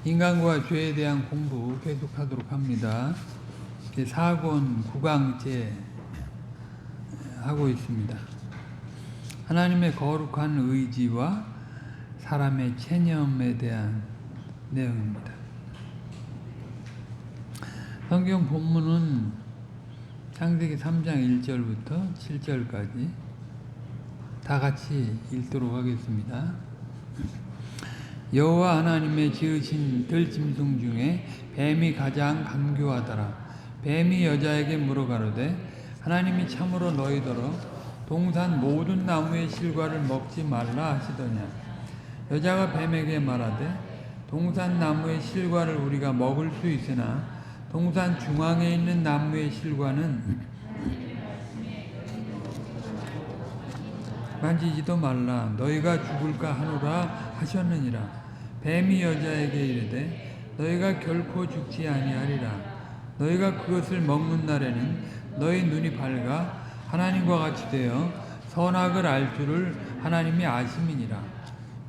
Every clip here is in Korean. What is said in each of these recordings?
인간과 죄에 대한 공부 계속하도록 합니다. 4권 9강째 하고 있습니다. 하나님의 거룩한 의지와 사람의 체념에 대한 내용입니다. 성경 본문은 창세기 3장 1절부터 7절까지 다 같이 읽도록 하겠습니다. 여호와 하나님의 지으신 들짐승 중에 뱀이 가장 간교하더라. 뱀이 여자에게 물어가로되 하나님이 참으로 너희더러 동산 모든 나무의 실과를 먹지 말라 하시더냐. 여자가 뱀에게 말하되 동산 나무의 실과를 우리가 먹을 수 있으나 동산 중앙에 있는 나무의 실과는 만지지도 말라. 너희가 죽을까 하노라 하셨느니라. 뱀이 여자에게 이르되 너희가 결코 죽지 아니하리라. 너희가 그것을 먹는 날에는 너희 눈이 밝아 하나님과 같이 되어 선악을 알 줄을 하나님이 아심이니라.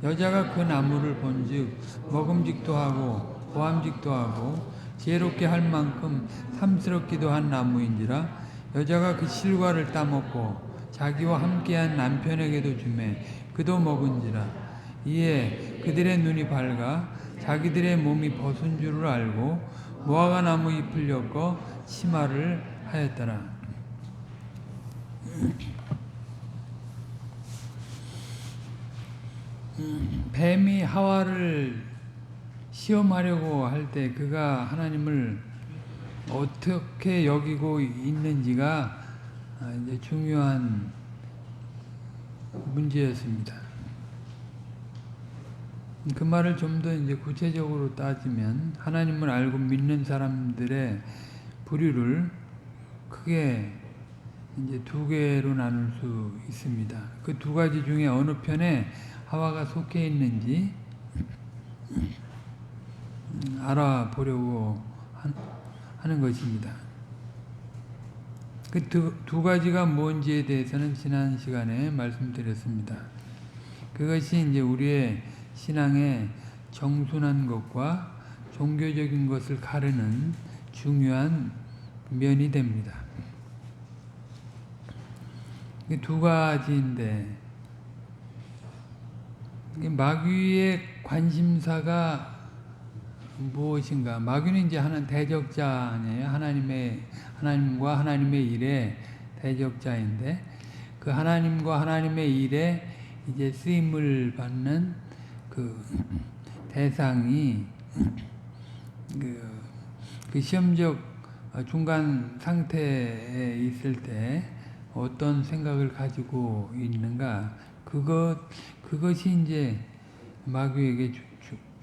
여자가 그 나무를 본즉 먹음직도 하고 보암직도 하고 지혜롭게 할 만큼 탐스럽기도 한 나무인지라. 여자가 그 실과를 따먹고 자기와 함께한 남편에게도 주매 그도 먹은지라. 이에 그들의 눈이 밝아 자기들의 몸이 벗은 줄을 알고 무화과 나무 잎을 엮어 치마를 하였더라. 뱀이 하와를 시험하려고 할 때 그가 하나님을 어떻게 여기고 있는지가 이제 중요한 문제였습니다. 그 말을 좀 더 이제 구체적으로 따지면 하나님을 알고 믿는 사람들의 부류를 크게 이제 두 개로 나눌 수 있습니다. 그 두 가지 중에 어느 편에 하와가 속해 있는지 알아보려고 하는 것입니다. 그 두 가지가 뭔지에 대해서는 지난 시간에 말씀드렸습니다. 그것이 이제 우리의 신앙의 정순한 것과 종교적인 것을 가르는 중요한 면이 됩니다. 이 두 가지인데 마귀의 관심사가 무엇인가? 마귀는 이제 하나님 대적자 아니에요? 하나님과 하나님의 일에 대적자인데 그 하나님과 하나님의 일에 이제 쓰임을 받는 그 대상이 그 시험적 중간 상태에 있을 때 어떤 생각을 가지고 있는가? 그것이 이제 마귀에게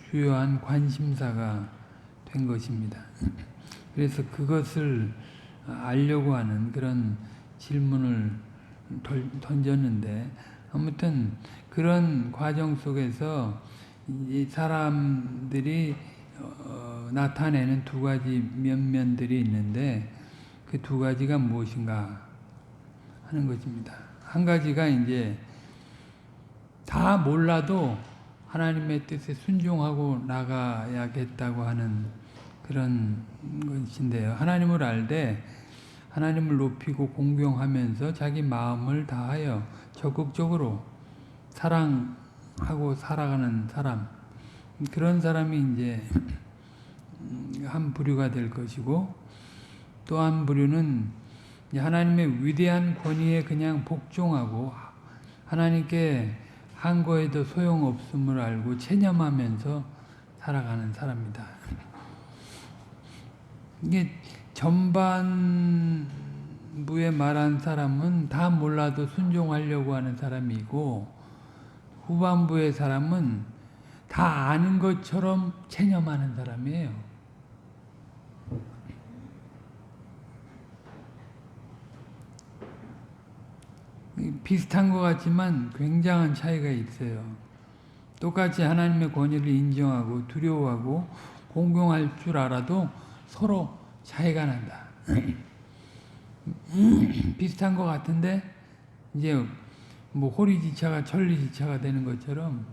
주요한 관심사가 된 것입니다. 그래서 그것을 알려고 하는 그런 질문을 던졌는데 아무튼 그런 과정 속에서 이 사람들이 나타내는 두 가지 면면들이 있는데 그 두 가지가 무엇인가 하는 것입니다. 한 가지가 이제 다 몰라도 하나님의 뜻에 순종하고 나가야겠다고 하는 그런 것인데요. 하나님을 알되 하나님을 높이고 공경하면서 자기 마음을 다하여 적극적으로 사랑하고 살아가는 사람, 그런 사람이 이제 한 부류가 될 것이고, 또 한 부류는 하나님의 위대한 권위에 그냥 복종하고 하나님께 한 거에도 소용없음을 알고 체념하면서 살아가는 사람이다. 이게 전반부에 말한 사람은 다 몰라도 순종하려고 하는 사람이고, 후반부의 사람은 다 아는 것처럼 체념하는 사람이에요. 비슷한 것 같지만 굉장한 차이가 있어요. 똑같이 하나님의 권위를 인정하고 두려워하고 공경할 줄 알아도 서로 차이가 난다. 비슷한 것 같은데 이제 뭐 호리지차가 천리지차가 되는 것처럼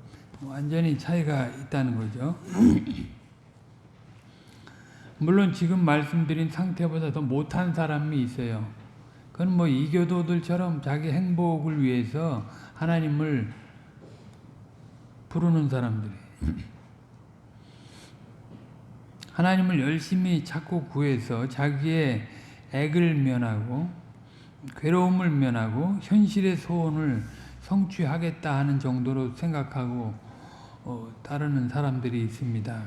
완전히 차이가 있다는 거죠. 물론 지금 말씀드린 상태보다 더 못한 사람이 있어요. 그건 뭐 이교도들처럼 자기 행복을 위해서 하나님을 부르는 사람들이 하나님을 열심히 찾고 구해서 자기의 액을 면하고 괴로움을 면하고 현실의 소원을 성취하겠다 하는 정도로 생각하고 따르는 사람들이 있습니다.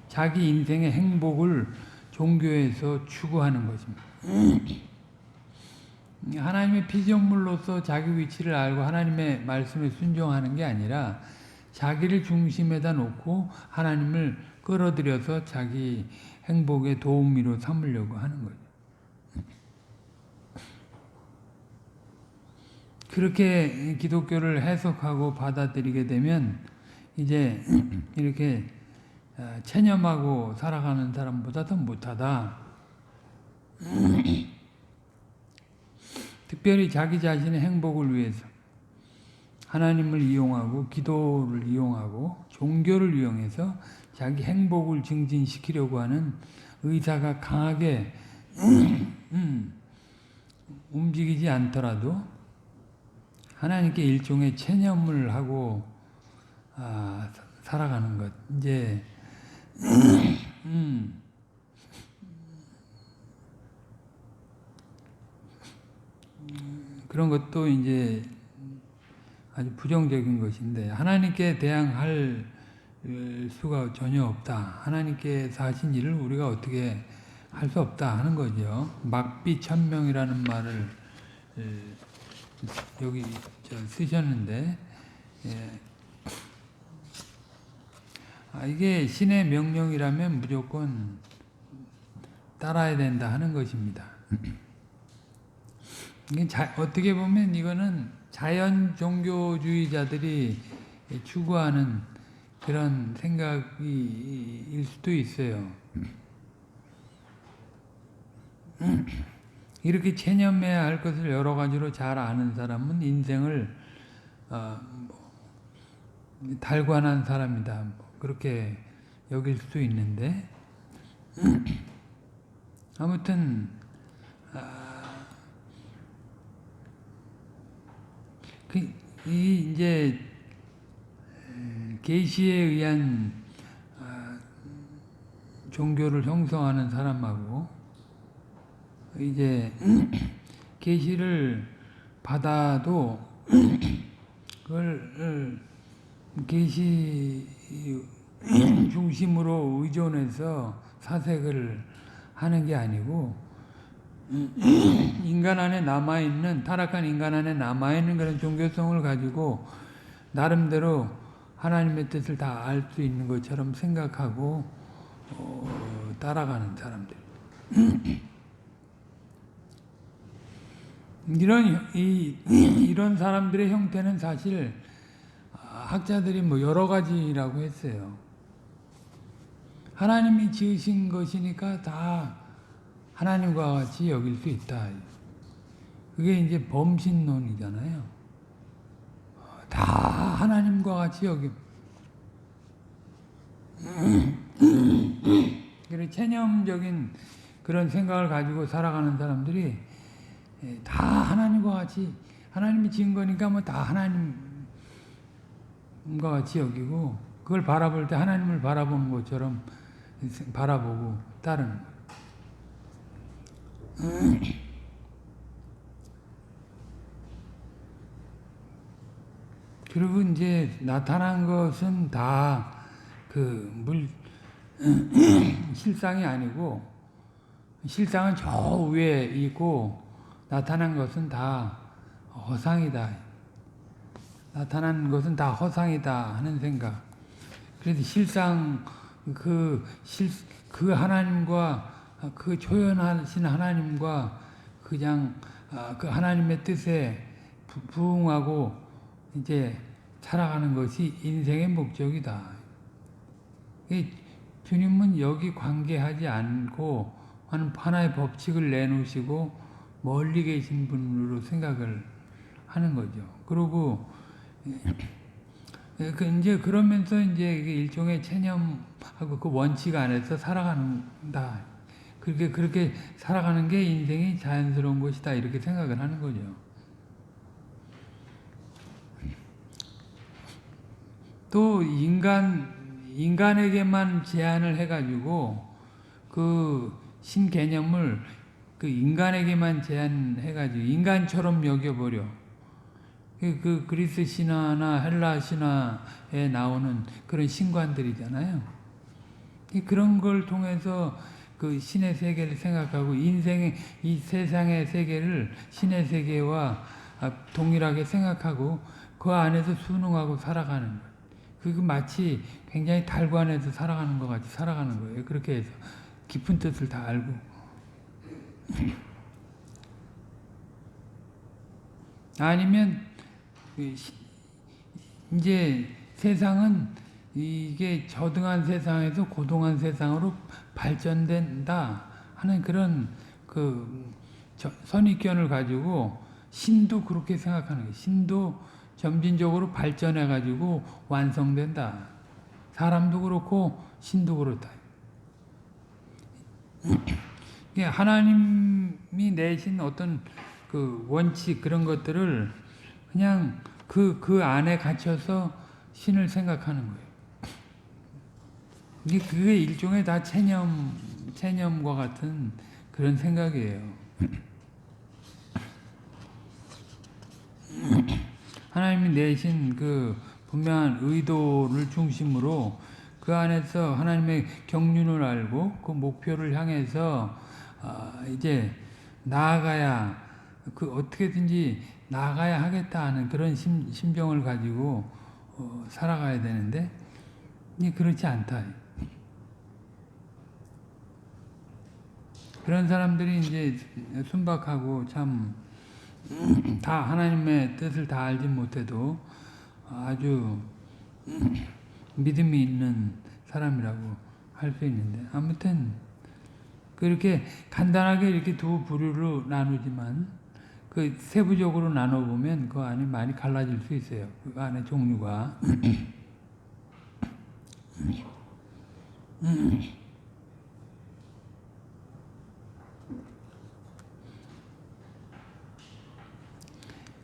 자기 인생의 행복을 종교에서 추구하는 것입니다. 하나님의 피조물로서 자기 위치를 알고 하나님의 말씀에 순종하는 게 아니라 자기를 중심에다 놓고 하나님을 끌어들여서 자기 행복의 도우미로 삼으려고 하는 거죠. 그렇게 기독교를 해석하고 받아들이게 되면 이제 이렇게 체념하고 살아가는 사람보다 더 못하다. 특별히 자기 자신의 행복을 위해서 하나님을 이용하고 기도를 이용하고 종교를 이용해서 자기 행복을 증진시키려고 하는 의사가 강하게 움직이지 않더라도 하나님께 일종의 체념을 하고 살아가는 것. 이제 그런 것도 이제 아주 부정적인 것인데 하나님께 대항할 수가 전혀 없다. 하나님께서 하신 일을 우리가 어떻게 할 수 없다 하는 거죠. 막비천명이라는 말을 여기 쓰셨는데 이게 신의 명령이라면 무조건 따라야 된다 하는 것입니다. 어떻게 보면 이거는 자연 종교주의자들이 추구하는 그런 생각일 수도 있어요. 이렇게 체념해야 할 것을 여러 가지로 잘 아는 사람은 인생을 달관한 사람이다. 그렇게 여길 수도 있는데 아무튼 이제 계시에 의한 종교를 형성하는 사람하고 이제 계시를 받아도 그걸 계시 중심으로 의존해서 사색을 하는 게 아니고 인간 안에 남아있는 타락한 인간 안에 남아있는 그런 종교성을 가지고 나름대로 하나님의 뜻을 다 알 수 있는 것처럼 생각하고 따라가는 사람들. 이런 사람들의 형태는 사실 학자들이 뭐 여러 가지라고 했어요. 하나님이 지으신 것이니까 다 하나님과 같이 여길 수 있다. 그게 이제 범신론이잖아요. 다 하나님과 같이 여기. 그런 체념적인 그런 생각을 가지고 살아가는 사람들이 다 하나님과 같이 하나님이 지은 거니까 뭐 다 하나님과 같이 여기고 그걸 바라볼 때 하나님을 바라보는 것처럼 바라보고 따르는 거예요. 그리고 이제 나타난 것은 다 실상이 아니고 실상은 저 위에 있고 나타난 것은 다 허상이다. 나타난 것은 다 허상이다 하는 생각. 그래서 실상 그 하나님과 그 초연하신 하나님과 그냥 그 하나님의 뜻에 부응하고 이제 살아가는 것이 인생의 목적이다. 주님은 여기 관계하지 않고 하나의 법칙을 내놓으시고 멀리 계신 분으로 생각을 하는 거죠. 그리고 이제 그러면서 이제 이게 일종의 체념하고 그 원칙 안에서 살아간다. 그렇게 살아가는 게 인생이 자연스러운 것이다. 이렇게 생각을 하는 거죠. 또 인간에게만 제한을 해가지고 그 신개념을 그 인간에게만 제한해가지고 인간처럼 여겨버려. 그 그리스 신화나 헬라 신화에 나오는 그런 신관들이잖아요. 그런 걸 통해서 그 신의 세계를 생각하고 인생의 이 세상의 세계를 신의 세계와 동일하게 생각하고 그 안에서 순응하고 살아가는 거예요. 그거 마치 굉장히 달관해서 살아가는 것 같이 살아가는 거예요. 그렇게 해서 깊은 뜻을 다 알고. 아니면 이제 세상은 이게 저등한 세상에서 고등한 세상으로 발전된다 하는 그런 그 선입견을 가지고 신도 그렇게 생각하는 거예요. 신도 점진적으로 발전해 가지고 완성된다. 사람도 그렇고 신도 그렇다. 하나님이 내신 어떤 그 원칙 그런 것들을 그냥 그 안에 갇혀서 신을 생각하는 거예요. 그게 일종의 다 체념과 같은 그런 생각이에요. 하나님이 내신 그 분명한 의도를 중심으로 그 안에서 하나님의 경륜을 알고 그 목표를 향해서 이제 나아가야 그 어떻게든지 나아가야 하겠다 하는 그런 심정을 가지고 살아가야 되는데 그렇지 않다. 그런 사람들이 이제 순박하고 참 다 하나님의 뜻을 다 알지 못해도 아주 믿음이 있는 사람이라고 할 수 있는데 아무튼 그렇게 간단하게 이렇게 두 부류로 나누지만 그 세부적으로 나눠보면 그 안에 많이 갈라질 수 있어요. 그 안에 종류가.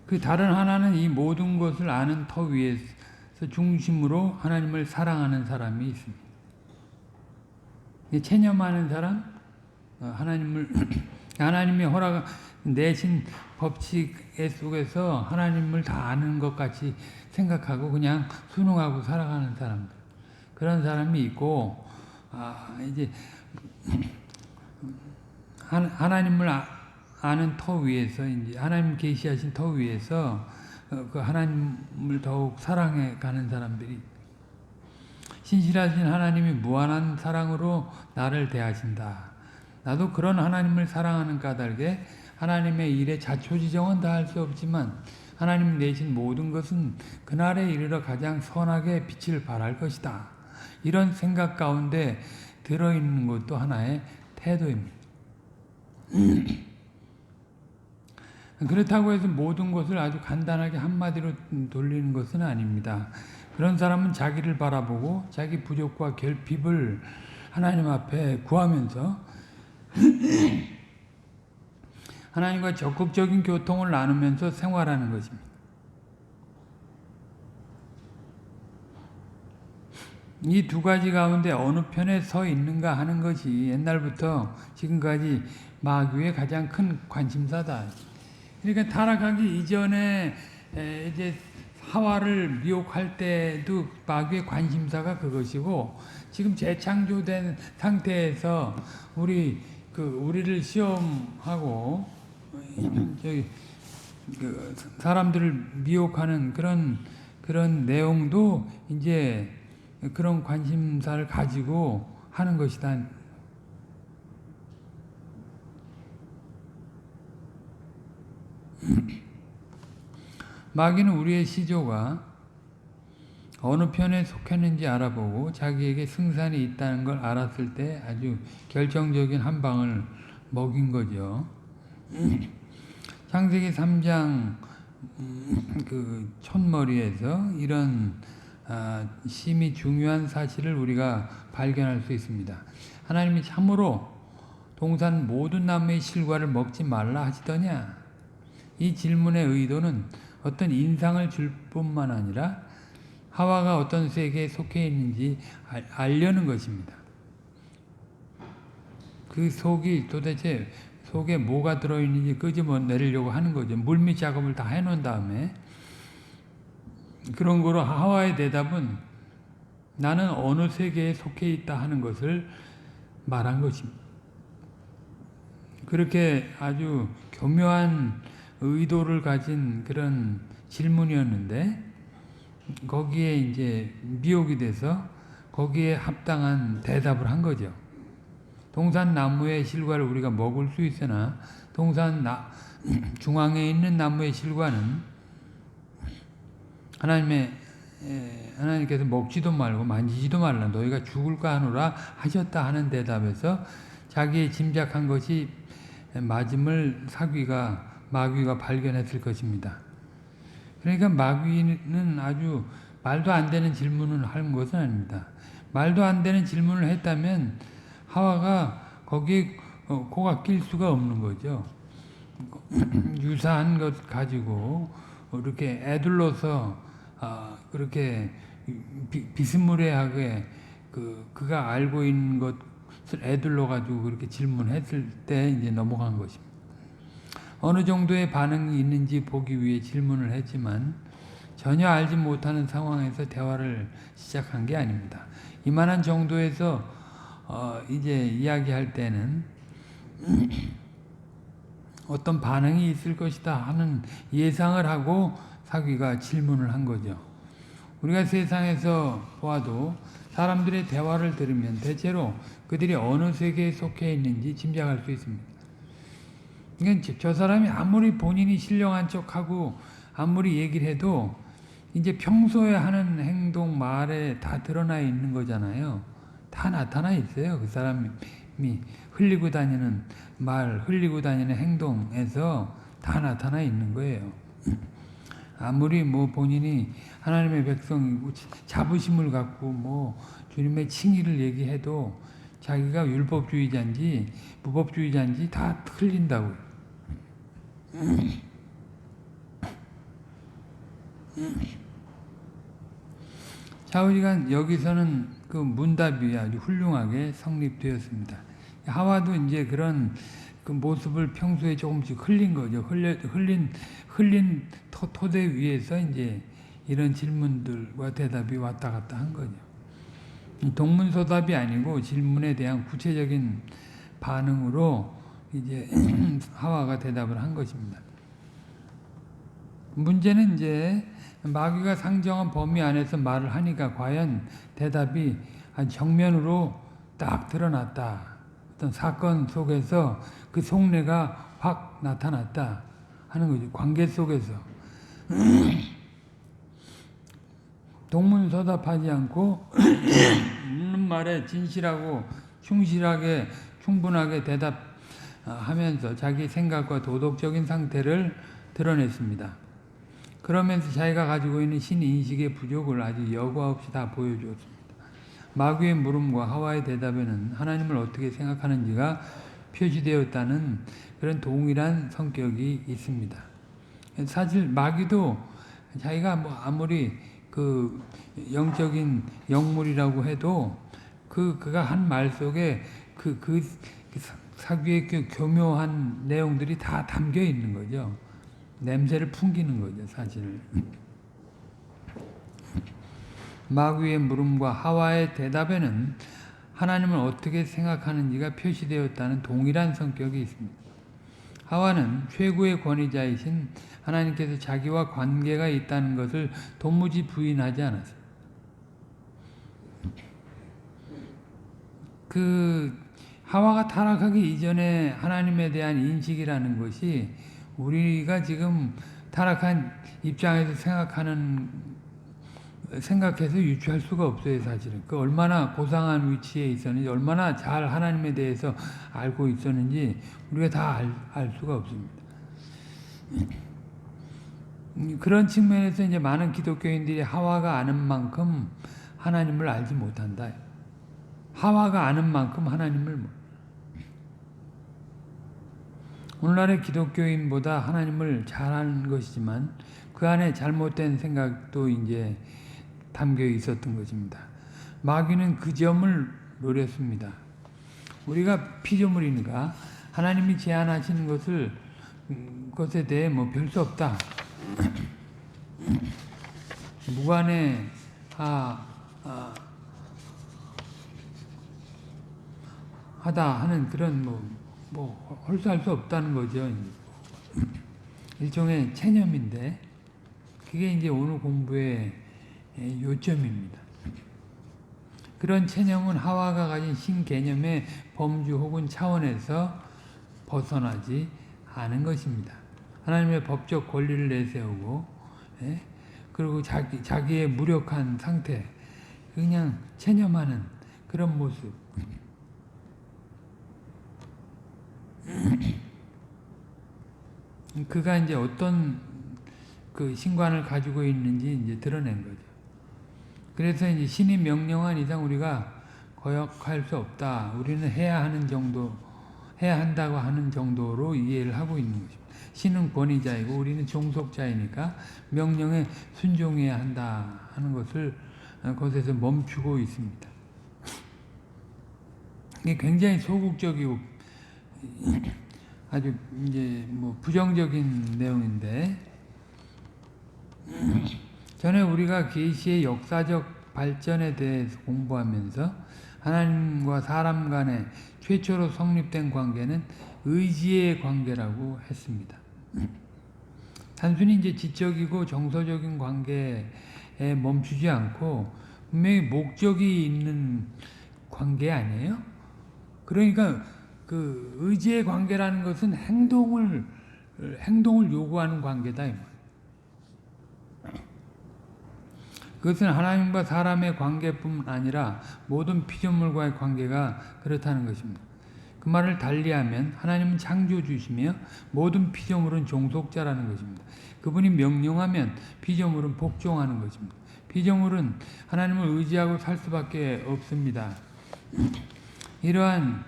그 다른 하나는 이 모든 것을 아는 터 위에서 중심으로 하나님을 사랑하는 사람이 있습니다. 체념하는 사람, 하나님이 허락 내신 법칙 속에서 하나님을 다 아는 것 같이 생각하고 그냥 순응하고 살아가는 사람들. 그런 사람이 있고, 이제 하나님을 아는 터 위에서 이제 하나님 계시하신 터 위에서 그 하나님을 더욱 사랑해 가는 사람들이 신실하신 하나님이 무한한 사랑으로 나를 대하신다. 나도 그런 하나님을 사랑하는 까닭에 하나님의 일에 자초지정은 다 할 수 없지만 하나님 내신 모든 것은 그날에 이르러 가장 선하게 빛을 발할 것이다. 이런 생각 가운데 들어있는 것도 하나의 태도입니다. 그렇다고 해서 모든 것을 아주 간단하게 한마디로 돌리는 것은 아닙니다. 그런 사람은 자기를 바라보고 자기 부족과 결핍을 하나님 앞에 구하면서 하나님과 적극적인 교통을 나누면서 생활하는 것입니다. 이 두 가지 가운데 어느 편에 서 있는가 하는 것이 옛날부터 지금까지 마귀의 가장 큰 관심사다. 그러니까 타락하기 이전에 이제 하와를 미혹할 때도 마귀의 관심사가 그것이고 지금 재창조된 상태에서 우리를 시험하고 사람들을 미혹하는 그런 내용도 이제 그런 관심사를 가지고 하는 것이다. 마귀는 우리의 시조가 어느 편에 속했는지 알아보고 자기에게 승산이 있다는 걸 알았을 때 아주 결정적인 한 방을 먹인 거죠. 창세기 3장 그 촌머리에서 이런 심히 중요한 사실을 우리가 발견할 수 있습니다. 하나님이 참으로 동산 모든 나무의 실과를 먹지 말라 하시더냐? 이 질문의 의도는 어떤 인상을 줄 뿐만 아니라 하와가 어떤 세계에 속해 있는지 알려는 것입니다. 그 속이 도대체 속에 뭐가 들어있는지 끄집어내려고 하는 거죠. 물밑 작업을 다 해놓은 다음에 그런 거로 하와의 대답은 나는 어느 세계에 속해 있다 하는 것을 말한 것입니다. 그렇게 아주 교묘한 의도를 가진 그런 질문이었는데 거기에 이제 미혹이 돼서 거기에 합당한 대답을 한 거죠. 동산 나무의 실과를 우리가 먹을 수 있으나 동산 중앙에 있는 나무의 실과는 하나님께서 먹지도 말고 만지지도 말라 너희가 죽을까 하노라 하셨다 하는 대답에서 자기의 짐작한 것이 맞음을 마귀가 발견했을 것입니다. 그러니까 마귀는 아주 말도 안 되는 질문을 한 것은 아닙니다. 말도 안 되는 질문을 했다면 하와가 거기에 코가 낄 수가 없는 거죠. 유사한 것 가지고 이렇게 애들러서 그렇게 비스무리하게 그가 알고 있는 것을 애들러 가지고 그렇게 질문했을 때 이제 넘어간 것입니다. 어느 정도의 반응이 있는지 보기 위해 질문을 했지만 전혀 알지 못하는 상황에서 대화를 시작한 게 아닙니다. 이만한 정도에서 이제 이야기할 때는 어떤 반응이 있을 것이다 하는 예상을 하고 사귀가 질문을 한 거죠. 우리가 세상에서 보아도 사람들의 대화를 들으면 대체로 그들이 어느 세계에 속해 있는지 짐작할 수 있습니다. 그러니까 저 사람이 아무리 본인이 신령한 척하고 아무리 얘기를 해도 이제 평소에 하는 행동, 말에 다 드러나 있는 거잖아요. 다 나타나 있어요. 그 사람이 흘리고 다니는 말, 흘리고 다니는 행동에서 다 나타나 있는 거예요. 아무리 본인이 하나님의 백성이고 자부심을 갖고 주님의 칭의를 얘기해도 자기가 율법주의자인지 무법주의자인지 다 틀린다고요. 좌우지간 여기서는 그 문답이 아주 훌륭하게 성립되었습니다. 하와도 이제 그런 그 모습을 평소에 조금씩 흘린 거죠. 흘린 토대 위에서 이제 이런 질문들과 대답이 왔다 갔다 한 거죠. 동문서답이 아니고 질문에 대한 구체적인 반응으로 이제 하와가 대답을 한 것입니다. 문제는 이제 마귀가 상정한 범위 안에서 말을 하니까 과연 대답이 정면으로 딱 드러났다. 어떤 사건 속에서 그 속내가 확 나타났다 하는 거죠. 관계 속에서. 동문서답하지 않고 묻는 말에 진실하고 충분하게 대답하면서 자기 생각과 도덕적인 상태를 드러냈습니다. 그러면서 자기가 가지고 있는 신인식의 부족을 아주 여과 없이 다 보여주었습니다. 마귀의 물음과 하와의 대답에는 하나님을 어떻게 생각하는지가 표시되었다는 그런 동일한 성격이 있습니다. 사실 마귀도 자기가 아무리 그 영적인 영물이라고 해도 그가 한 말 속에 그 사귀의 그 교묘한 내용들이 다 담겨 있는 거죠. 냄새를 풍기는 거죠, 사실. 마귀의 물음과 하와의 대답에는 하나님을 어떻게 생각하는지가 표시되었다는 동일한 성격이 있습니다. 하와는 최고의 권위자이신 하나님께서 자기와 관계가 있다는 것을 도무지 부인하지 않았어요. 하와가 타락하기 이전에 하나님에 대한 인식이라는 것이 우리가 지금 타락한 입장에서 생각해서 유추할 수가 없어요, 사실은. 얼마나 고상한 위치에 있었는지, 얼마나 잘 하나님에 대해서 알고 있었는지 우리가 다 알 수가 없습니다. 그런 측면에서 이제 많은 기독교인들이 하와가 아는 만큼 하나님을 알지 못한다. 하와가 아는 만큼 하나님을 오늘날의 기독교인보다 하나님을 잘 아는 것이지만 그 안에 잘못된 생각도 이제 담겨 있었던 것입니다. 마귀는 그 점을 노렸습니다. 우리가 피조물이니까 하나님이 제안하시는 것에 대해 뭐 별 수 없다. 무관해 하다 하는 그런 홀수할 수 없다는 거죠. 일종의 체념인데 그게 이제 오늘 공부의 요점입니다. 그런 체념은 하와가 가진 신개념의 범주 혹은 차원에서 벗어나지 않은 것입니다. 하나님의 법적 권리를 내세우고 그리고 자기의 무력한 상태 그냥 체념하는 그런 모습. 그가 이제 어떤 그 신관을 가지고 있는지 이제 드러낸 거죠. 그래서 이제 신이 명령한 이상 우리가 거역할 수 없다. 우리는 해야 한다고 하는 정도로 이해를 하고 있는 것입니다. 신은 권위자이고 우리는 종속자이니까 명령에 순종해야 한다 하는 것에서 멈추고 있습니다. 이게 굉장히 소극적이고 아주 이제 부정적인 내용인데 전에 우리가 계시의 역사적 발전에 대해서 공부하면서 하나님과 사람 간의 최초로 성립된 관계는 의지의 관계라고 했습니다. 단순히 이제 지적이고 정서적인 관계에 멈추지 않고 분명히 목적이 있는 관계 아니에요? 그러니까 그 의지의 관계라는 것은 행동을 요구하는 관계다. 그것은 하나님과 사람의 관계뿐 아니라 모든 피조물과의 관계가 그렇다는 것입니다. 그 말을 달리하면 하나님은 창조주시며 모든 피조물은 종속자라는 것입니다. 그분이 명령하면 피조물은 복종하는 것입니다. 피조물은 하나님을 의지하고 살 수밖에 없습니다. 이러한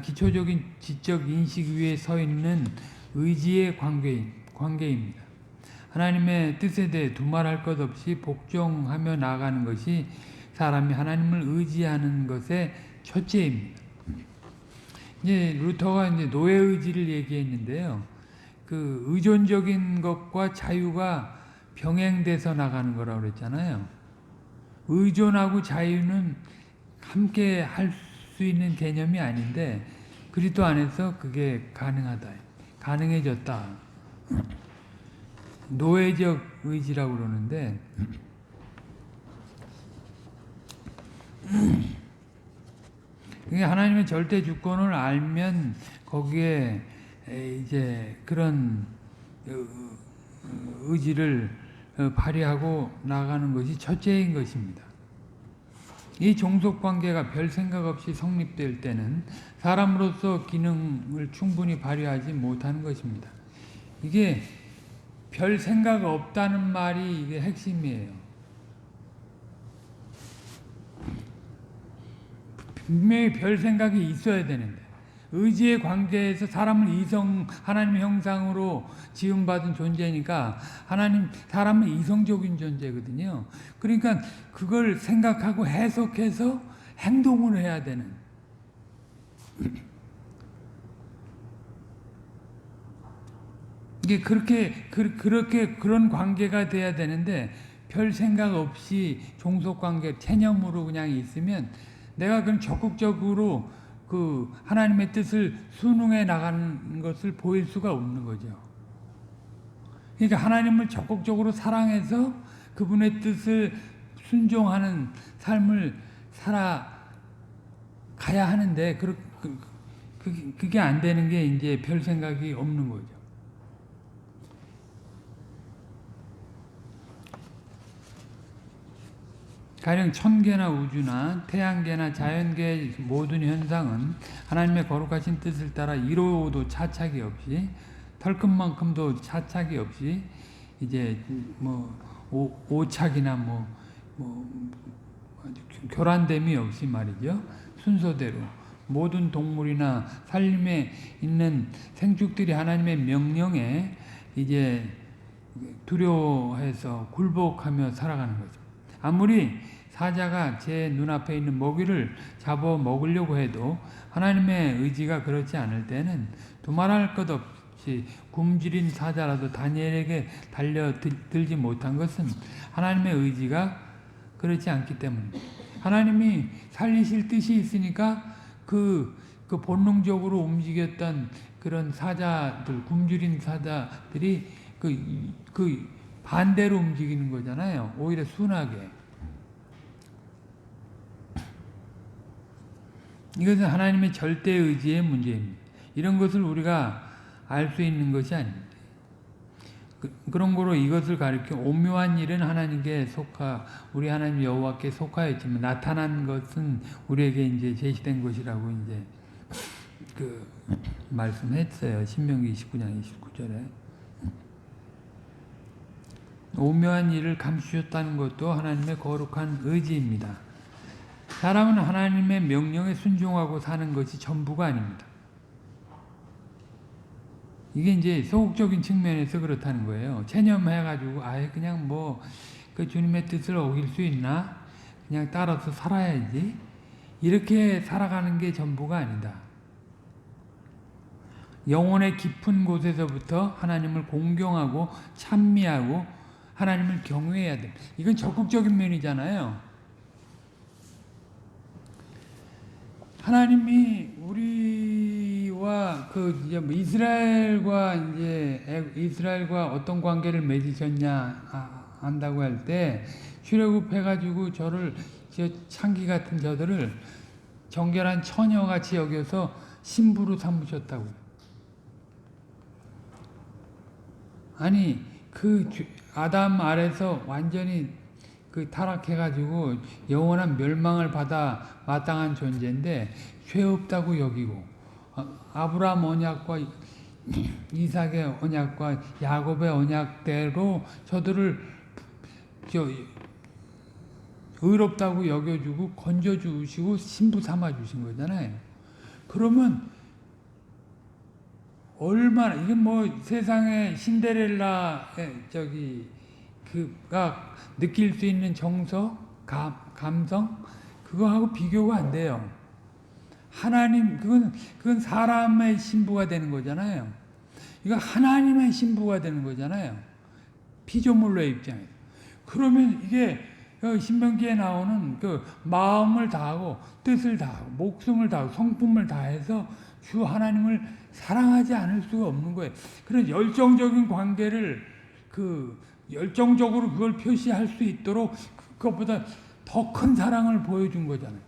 기초적인 지적 인식 위에 서 있는 의지의 관계입니다. 하나님의 뜻에 대해 두말할 것 없이 복종하며 나아가는 것이 사람이 하나님을 의지하는 것의 첫째입니다. 이제 루터가 이제 노예 의지를 얘기했는데요. 그 의존적인 것과 자유가 병행돼서 나가는 거라고 그랬잖아요. 의존하고 자유는 함께 할 수 있는 개념이 아닌데 그리스도 안에서 그게 가능해졌다. 노예적 의지라고 그러는데 하나님의 절대 주권을 알면 거기에 이제 그런 의지를 발휘하고 나가는 것이 첫째인 것입니다. 이 종속관계가 별 생각 없이 성립될 때는 사람으로서 기능을 충분히 발휘하지 못하는 것입니다. 이게 별 생각 없다는 말이 이게 핵심이에요. 분명히 별 생각이 있어야 되는데 의지의 관계에서 사람은 하나님의 형상으로 지음받은 존재니까 사람은 이성적인 존재거든요. 그러니까 그걸 생각하고 해석해서 행동을 해야 되는. 이게 그런 관계가 돼야 되는데 별 생각 없이 종속관계, 체념으로 그냥 있으면 내가 그럼 적극적으로 그 하나님의 뜻을 순응해 나가는 것을 보일 수가 없는 거죠. 그러니까 하나님을 적극적으로 사랑해서 그분의 뜻을 순종하는 삶을 살아가야 하는데 그게 안 되는 게 이제 별 생각이 없는 거죠. 가령 천계나 우주나 태양계나 자연계의 모든 현상은 하나님의 거룩하신 뜻을 따라 1호도 차착이 없이 털끝만큼도 차착이 없이 이제 오착이나 교란됨이 없이 말이죠. 순서대로 모든 동물이나 산림에 있는 생축들이 하나님의 명령에 이제 두려워해서 굴복하며 살아가는 거죠. 아무리 사자가 제 눈앞에 있는 먹이를 잡아 먹으려고 해도 하나님의 의지가 그렇지 않을 때는 두말할 것 없이 굶주린 사자라도 다니엘에게 달려들지 못한 것은 하나님의 의지가 그렇지 않기 때문입니다. 하나님이 살리실 뜻이 있으니까 그 본능적으로 움직였던 그런 사자들, 굶주린 사자들이 그 반대로 움직이는 거잖아요. 오히려 순하게. 이것은 하나님의 절대 의지의 문제입니다. 이런 것을 우리가 알 수 있는 것이 아닙니다. 그런 거로 이것을 가리켜 오묘한 일은 하나님께 우리 하나님 여호와께 속하였지만 나타난 것은 우리에게 이제 제시된 것이라고 이제 말씀했어요. 신명기 29장 29절에. 오묘한 일을 감추셨다는 것도 하나님의 거룩한 의지입니다. 사람은 하나님의 명령에 순종하고 사는 것이 전부가 아닙니다. 이게 이제 소극적인 측면에서 그렇다는 거예요. 체념해가지고 그냥 그 주님의 뜻을 어길 수 있나? 그냥 따라서 살아야지. 이렇게 살아가는 게 전부가 아니다. 영혼의 깊은 곳에서부터 하나님을 공경하고 찬미하고 하나님을 경외해야 됩니다. 이건 적극적인 면이잖아요. 하나님이 우리와 이스라엘과 어떤 관계를 맺으셨냐 안다고 할 때 출애굽해가지고 창기 같은 저들을 정결한 처녀같이 여겨서 신부로 삼으셨다고요. 아니 아담 아래서 완전히 타락해가지고 영원한 멸망을 받아 마땅한 존재인데 죄 없다고 여기고 아브라함 언약과 이삭의 언약과 야곱의 언약대로 저들을 의롭다고 여겨주고 건져주시고 신부 삼아주신 거잖아요. 그러면 얼마나 이게 세상에 신데렐라의 그가 느낄 수 있는 정서, 감성 그거하고 비교가 안 돼요. 하나님 그건 사람의 신부가 되는 거잖아요. 이거 하나님의 신부가 되는 거잖아요. 피조물로의 입장에서. 그러면 이게 신명기에 나오는 마음을 다하고 뜻을 다하고 목숨을 다하고 성품을 다해서 주 하나님을 사랑하지 않을 수가 없는 거예요. 그런 열정적인 관계를 열정적으로 그걸 표시할 수 있도록 그것보다 더 큰 사랑을 보여준 거잖아요.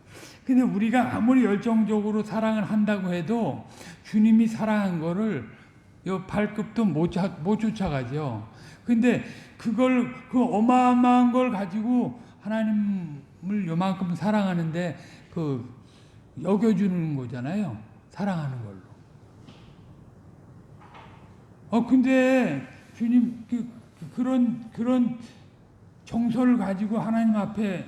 근데 우리가 아무리 열정적으로 사랑을 한다고 해도 주님이 사랑한 거를 발급도 못 쫓아가죠. 근데 그 어마어마한 걸 가지고 하나님을 요만큼 사랑하는데 여겨주는 거잖아요. 사랑하는 걸로. 근데 주님 그런 정서를 가지고 하나님 앞에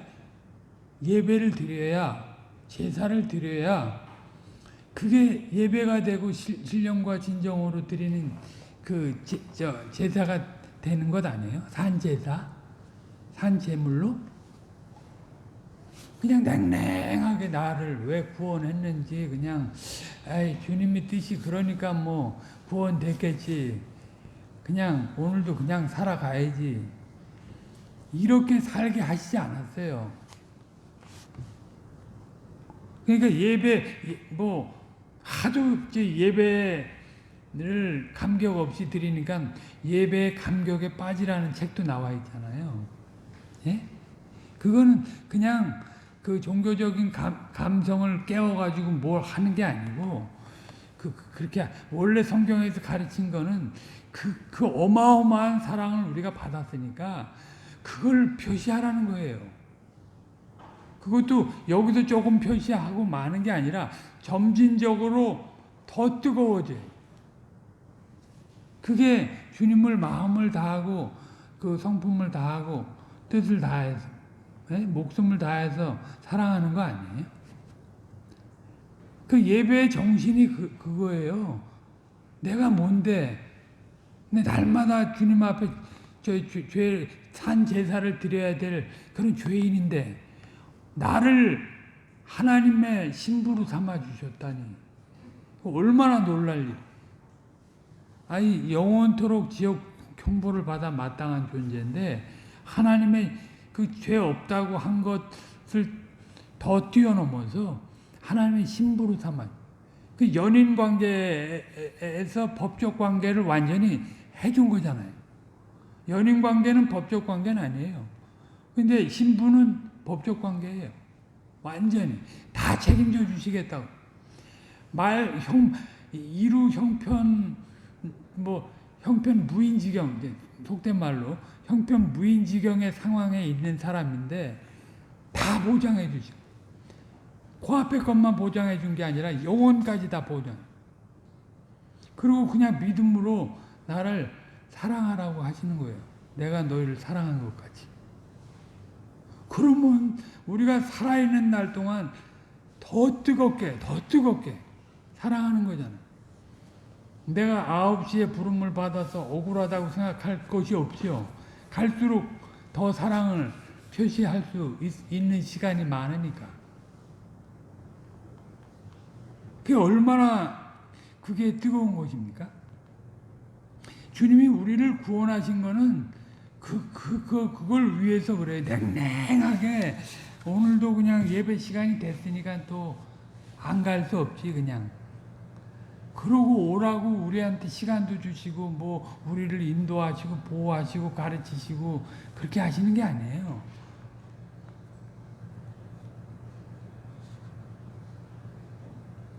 예배를 드려야, 제사를 드려야 그게 예배가 되고 신령과 진정으로 드리는 제사가 되는 것 아니에요? 산제사? 산제물로? 그냥 냉랭하게 나를 왜 구원했는지 그냥 주님의 뜻이 그러니까 구원됐겠지. 그냥 오늘도 그냥 살아가야지. 이렇게 살게 하시지 않았어요. 그러니까 하도 예배를 감격 없이 드리니까 예배의 감격에 빠지라는 책도 나와 있잖아요. 예? 그거는 그냥 종교적인 감성을 깨워가지고 뭘 하는 게 아니고, 그렇게 원래 성경에서 가르친 거는 그 어마어마한 사랑을 우리가 받았으니까 그걸 표시하라는 거예요. 그것도 여기서 조금 표시하고 마는 게 아니라 점진적으로 더 뜨거워져요. 그게 주님을 마음을 다하고 그 성품을 다하고 뜻을 다해서 목숨을 다해서 사랑하는 거 아니에요? 그 예배의 정신이 그거예요. 내가 뭔데? 근데 날마다 주님 앞에 산 제사를 드려야 될 그런 죄인인데 나를 하나님의 신부로 삼아 주셨다니 얼마나 놀랄 일. 아니 영원토록 지옥 형벌을 받아 마땅한 존재인데 하나님의 그 죄 없다고 한 것을 더 뛰어넘어서 하나님의 신부로 삼아 그 연인 관계에서 법적 관계를 완전히 해준 거잖아요. 연인 관계는 법적 관계는 아니에요. 근데 신부는 법적 관계예요. 완전히 다 책임져 주시겠다고. 이루 형편 형편 무인지경 속된 말로 형편 무인지경의 상황에 있는 사람인데 다 보장해 주시고 코앞에 것만 보장해 준 게 아니라 영혼까지 다 보장. 그리고 그냥 믿음으로 나를 사랑하라고 하시는 거예요. 내가 너희를 사랑한 것 같이. 그러면 우리가 살아있는 날 동안 더 뜨겁게 사랑하는 거잖아요. 내가 9시에 부름을 받아서 억울하다고 생각할 것이 없죠. 갈수록 더 사랑을 표시할 수 있는 시간이 많으니까. 그게 얼마나 그게 뜨거운 것입니까? 주님이 우리를 구원하신 거는 그걸 위해서 그래요. 냉랭하게 오늘도 그냥 예배 시간이 됐으니까 또 안 갈 수 없지 그냥. 그러고 오라고 우리한테 시간도 주시고 우리를 인도하시고 보호하시고 가르치시고 그렇게 하시는 게 아니에요.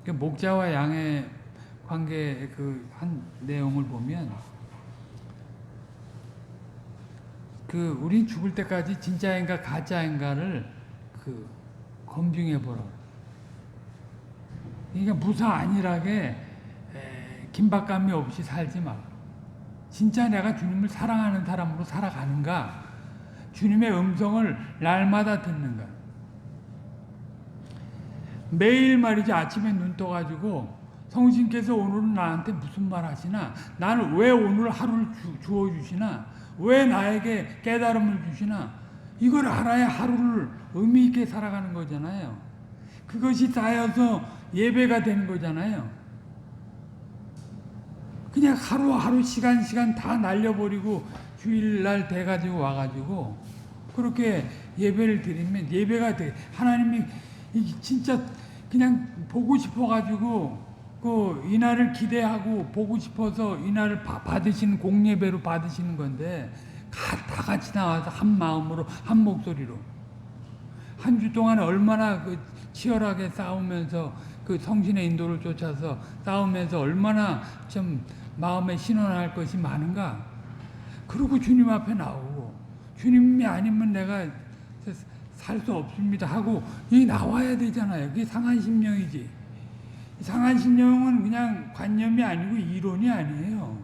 목자와 양의 관계 한 내용을 보면 우리 죽을 때까지 진짜인가 가짜인가를 검증해 보라. 그러니까 무사 안일하게 긴박감이 없이 살지 마. 진짜 내가 주님을 사랑하는 사람으로 살아가는가? 주님의 음성을 날마다 듣는가? 매일 말이지 아침에 눈 떠가지고 성신께서 오늘은 나한테 무슨 말 하시나? 나는 왜 오늘 하루를 주어주시나? 왜 나에게 깨달음을 주시나? 이걸 알아야 하루를 의미 있게 살아가는 거잖아요. 그것이 쌓여서 예배가 되는 거잖아요. 그냥 하루하루 시간 다 날려버리고 주일날 돼가지고 와가지고 그렇게 예배를 드리면 예배가 돼. 하나님이 진짜 그냥 보고 싶어가지고 이날을 기대하고 보고 싶어서 이날을 받으시는 공예배로 받으시는 건데 다 같이 나와서 한 마음으로 한 목소리로 한 주 동안 얼마나 치열하게 싸우면서 성신의 인도를 쫓아서 싸우면서 얼마나 좀 마음에 신원할 것이 많은가. 그리고 주님 앞에 나오고 주님이 아니면 내가 살 수 없습니다 하고 나와야 되잖아요. 그게 상한 심령이지. 상한 심령은 그냥 관념이 아니고 이론이 아니에요.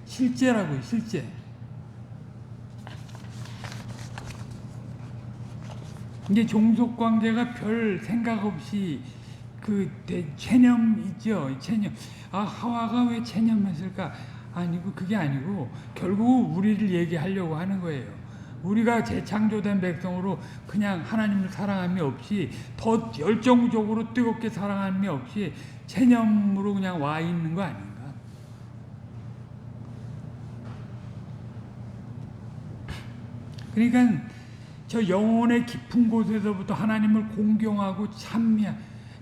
실제라고요. 실제. 이제 종속관계가 별 생각 없이 체념 있죠. 체념. 하와가 왜 체념했을까? 아니고 그게 아니고 결국 우리를 얘기하려고 하는 거예요. 우리가 재창조된 백성으로 그냥 하나님을 사랑함이 없이 더 열정적으로 뜨겁게 사랑함이 없이 체념으로 그냥 와 있는 거 아닌가? 그러니까 저 영혼의 깊은 곳에서부터 하나님을 공경하고 찬미하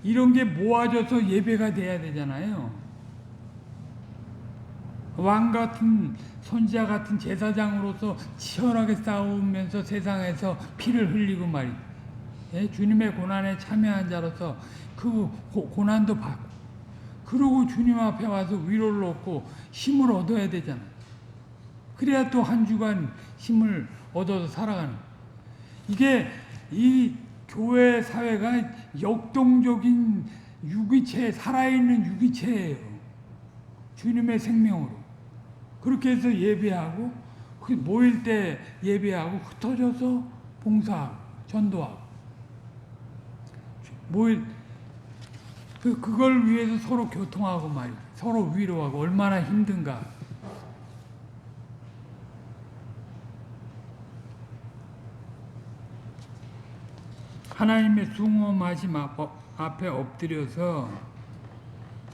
이런 게 모아져서 예배가 돼야 되잖아요. 왕 같은 선지자 같은 제사장으로서 치열하게 싸우면서 세상에서 피를 흘리고 말이죠. 주님의 고난에 참여한 자로서 그 고난도 받고 그러고 주님 앞에 와서 위로를 얻고 힘을 얻어야 되잖아요. 그래야 또 한 주간 힘을 얻어서 살아가는. 이게 이 교회 사회가 역동적인 유기체, 살아있는 유기체예요. 주님의 생명으로. 그렇게 해서 예배하고 그 모일 때 예배하고 흩어져서 봉사하고 전도하고 모일 그걸 위해서 서로 교통하고 말이야. 서로 위로하고 얼마나 힘든가. 하나님의 숭엄하심 앞에 엎드려서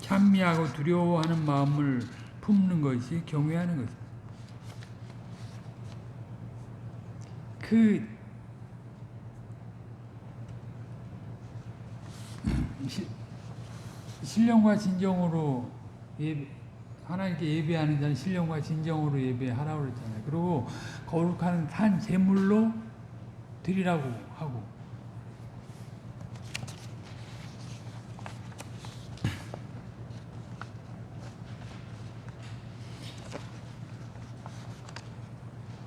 찬미하고 두려워하는 마음을 품는 것이 경외하는 것입니다. 신령과 진정으로 하나님께 예배하는 자는 신령과 진정으로 예배하라고 그랬잖아요. 그리고 거룩한 산 제물로 드리라고 하고.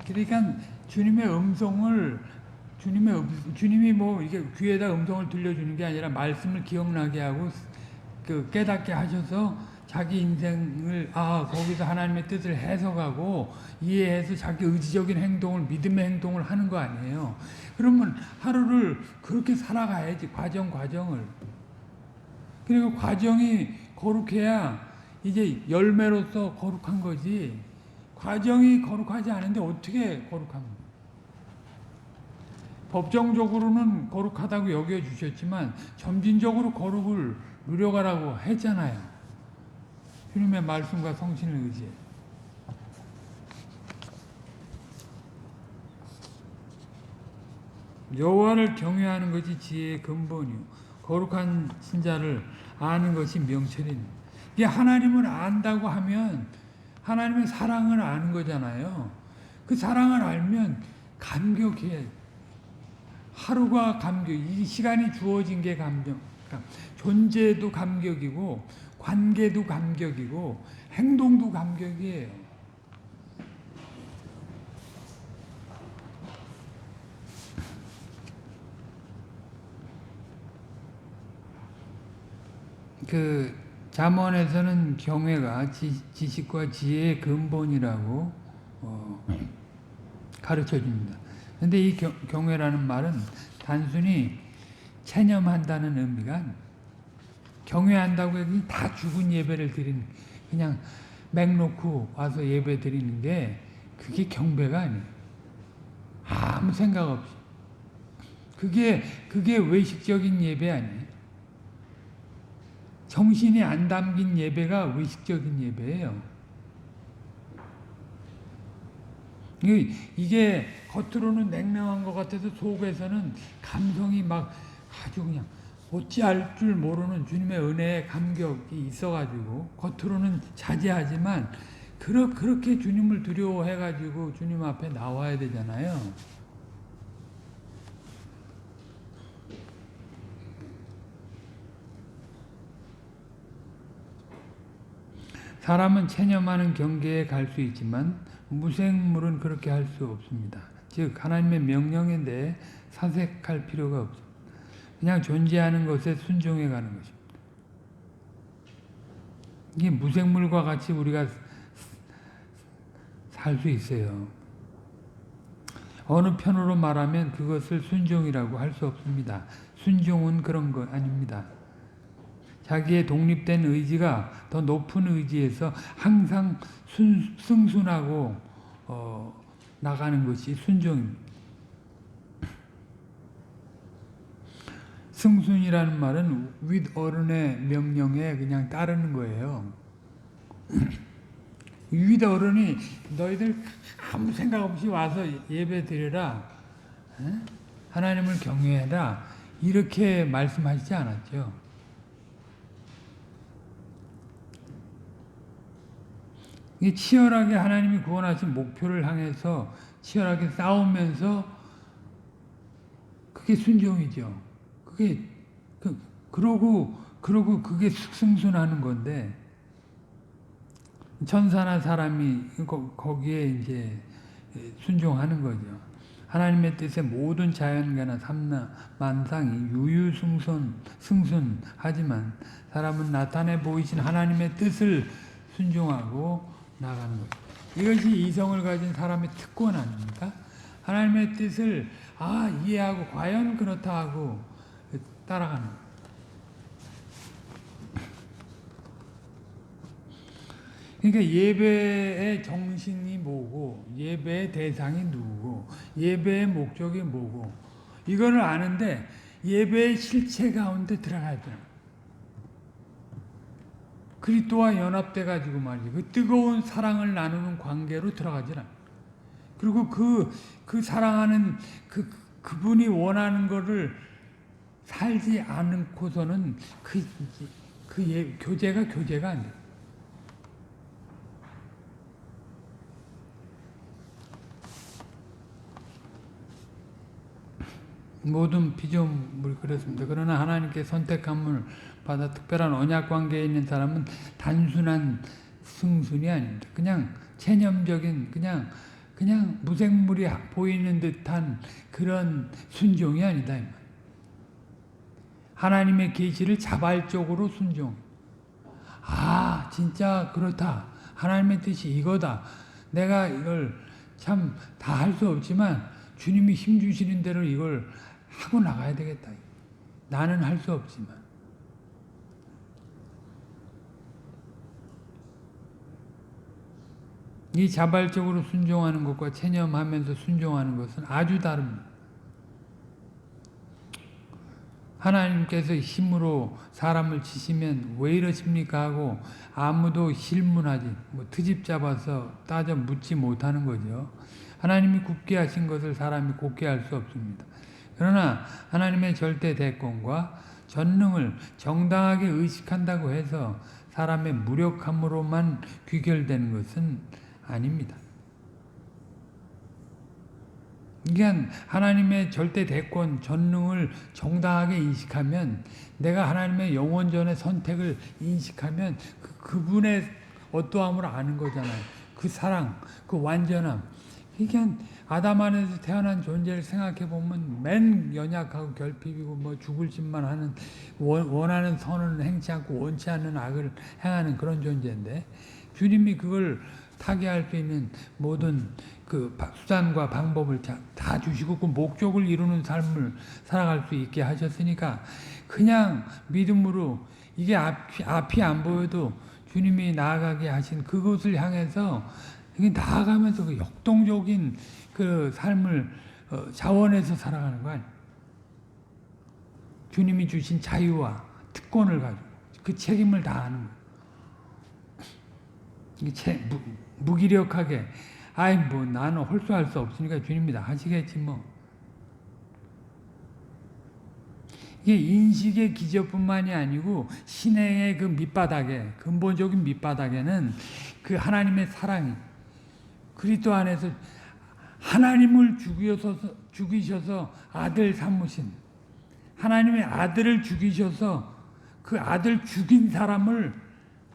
그러니까 주님의 음성을 주님이 뭐 이게 귀에다 음성을 들려주는 게 아니라 말씀을 기억나게 하고 깨닫게 하셔서 자기 인생을 거기서 하나님의 뜻을 해석하고 이해해서 자기 의지적인 행동을 믿음의 행동을 하는 거 아니에요. 그러면 하루를 그렇게 살아가야지 과정을. 그리고 과정이 거룩해야 이제 열매로서 거룩한 거지. 과정이 거룩하지 않은데 어떻게 거룩합니까? 법정적으로는 거룩하다고 여겨주셨지만 점진적으로 거룩을 누려가라고 했잖아요. 주님의 말씀과 성신을 의지해. 여호와를 경외하는 것이 지혜의 근본이요 거룩한 신자를 아는 것이 명철입니다. 이게 하나님을 안다고 하면 하나님의 사랑을 아는 거잖아요. 그 사랑을 알면 감격해. 하루가 감격, 이 시간이 주어진 게 감격. 존재도 감격이고 관계도 감격이고 행동도 감격이에요. 잠언에서는 경외가 지식과 지혜의 근본이라고 가르쳐줍니다. 그런데 이 경외라는 말은 단순히 체념한다는 의미가 경외한다고 해서 다 죽은 예배를 드리는 그냥 맥 놓고 와서 예배 드리는 게 그게 경배가 아니에요. 아무 생각 없이. 그게 외식적인 예배 아니에요. 정신이 안 담긴 예배가 외식적인 예배예요. 이게 겉으로는 냉랭한 것 같아서 속에서는 감성이 막 아주 그냥 어찌할 줄 모르는 주님의 은혜의 감격이 있어가지고 겉으로는 자제하지만 그렇게 주님을 두려워해가지고 주님 앞에 나와야 되잖아요. 사람은 체념하는 경계에 갈 수 있지만 무생물은 그렇게 할 수 없습니다. 즉 하나님의 명령에 대해 사색할 필요가 없습니다. 그냥 존재하는 것에 순종해 가는 것입니다. 이게 무생물과 같이 우리가 살 수 있어요. 어느 편으로 말하면 그것을 순종이라고 할 수 없습니다. 순종은 그런 거 아닙니다. 자기의 독립된 의지가 더 높은 의지에서 항상 승순하고 나가는 것이 순종입니다. 승순이라는 말은 윗어른의 명령에 그냥 따르는 거예요. 윗어른이 너희들 아무 생각 없이 와서 예배 드려라. 하나님을 경외해라. 이렇게 말씀하시지 않았죠. 이 치열하게 하나님이 구원하신 목표를 향해서 치열하게 싸우면서 그게 순종이죠. 그러고 그게 승순하는 건데 천사나 사람이 거기에 이제 순종하는 거죠. 하나님의 뜻에 모든 자연계나 삼나 만상이 승순하지만 사람은 나타내 보이신 하나님의 뜻을 순종하고 나가는 거죠. 이것이 이성을 가진 사람의 특권 아닙니까? 하나님의 뜻을 이해하고 과연 그렇다 하고 따라가는 거예요. 그러니까 예배의 정신이 뭐고, 예배의 대상이 누구고, 예배의 목적이 뭐고, 이거를 아는데 예배의 실체 가운데 들어가야 돼요. 그리스도와 연합돼 가지고 말이죠. 그 뜨거운 사랑을 나누는 관계로 들어가질 않아요. 그리고 그 사랑하는 그분이 원하는 거를 살지 않고서는 교제가 안 돼요. 모든 피조물이 그렇습니다. 그러나 하나님께 선택함을 받아 특별한 언약 관계에 있는 사람은 단순한 승순이 아닙니다. 그냥 체념적인 그냥 무생물이 보이는 듯한 그런 순종이 아니다. 하나님의 계시를 자발적으로 순종. 진짜 그렇다. 하나님의 뜻이 이거다. 내가 이걸 참 다 할 수 없지만 주님이 힘 주시는 대로 이걸 하고 나가야 되겠다. 나는 할 수 없지만. 이 자발적으로 순종하는 것과 체념하면서 순종하는 것은 아주 다릅니다. 하나님께서 힘으로 사람을 치시면 왜 이러십니까 하고 아무도 실문하지 트집 잡아서 따져 묻지 못하는 거죠. 하나님이 굽게 하신 것을 사람이 곱게 할 수 없습니다. 그러나 하나님의 절대 대권과 전능을 정당하게 의식한다고 해서 사람의 무력함으로만 귀결되는 것은 아닙니다. 그러니까 하나님의 절대 대권, 전능을 정당하게 인식하면 내가 하나님의 영원전의 선택을 인식하면 그분의 어떠함을 아는 거잖아요. 그 사랑, 그 완전함. 그러니까 아담 안에서 태어난 존재를 생각해 보면 맨 연약하고 결핍이고 죽을 짓만 하는 원하는 선은 행치 않고 원치 않는 악을 행하는 그런 존재인데 주님이 그걸 타개할 수 있는 모든 그 수단과 방법을 다 주시고 그 목적을 이루는 삶을 살아갈 수 있게 하셨으니까 그냥 믿음으로 이게 앞이 안 보여도 주님이 나아가게 하신 그곳을 향해서 나아가면서 그 역동적인 그 삶을 자원해서 살아가는 거 아니에요. 주님이 주신 자유와 특권을 가지고 그 책임을 다하는 거예요. 무기력하게 나는 홀수할 수 없으니까 주님이 다 하시겠지 뭐. 이게 인식의 기저뿐만이 아니고 신행의 그 밑바닥에 근본적인 밑바닥에는 그 하나님의 사랑이 그리스도 안에서 하나님을 죽이셔서 아들 삼으신 하나님의 아들을 죽이셔서 그 아들 죽인 사람을